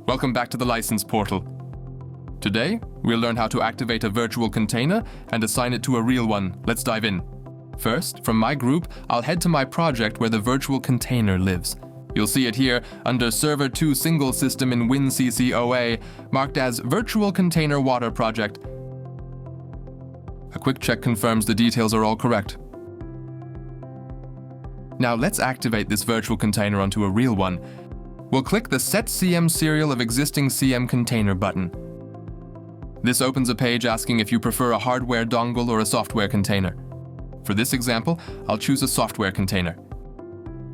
Welcome back to the license portal. Today, we'll learn how to activate a virtual container and assign it to a real one. Let's dive in. First, from my group, I'll head to my project where the virtual container lives. You'll see it here under Server 2 Single System in WinCC OA, marked as Virtual Container Water Project. A quick check confirms the details are all correct. Now let's activate this virtual container onto a real one. We'll click the Set CM Serial of Existing CM Container button. This opens a page asking if you prefer a hardware dongle or a software container. For this example, I'll choose a software container.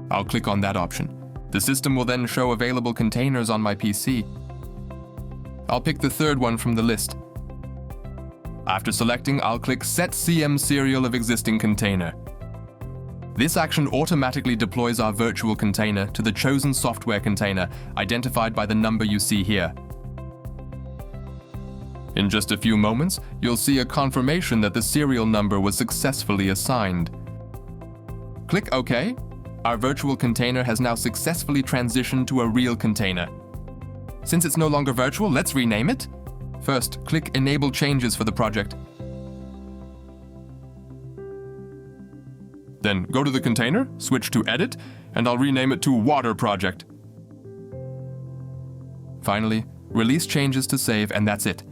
I'll click on that option. The system will then show available containers on my PC. I'll pick the third one from the list. After selecting, I'll click Set CM Serial of Existing Container. This action automatically deploys our virtual container to the chosen software container, identified by the number you see here. In just a few moments, you'll see a confirmation that the serial number was successfully assigned. Click OK. Our virtual container has now successfully transitioned to a real container. Since it's no longer virtual, let's rename it. First, click Enable Changes for the project. Then go to the container, switch to Edit, and I'll rename it to Water Project. Finally, release changes to save, and that's it.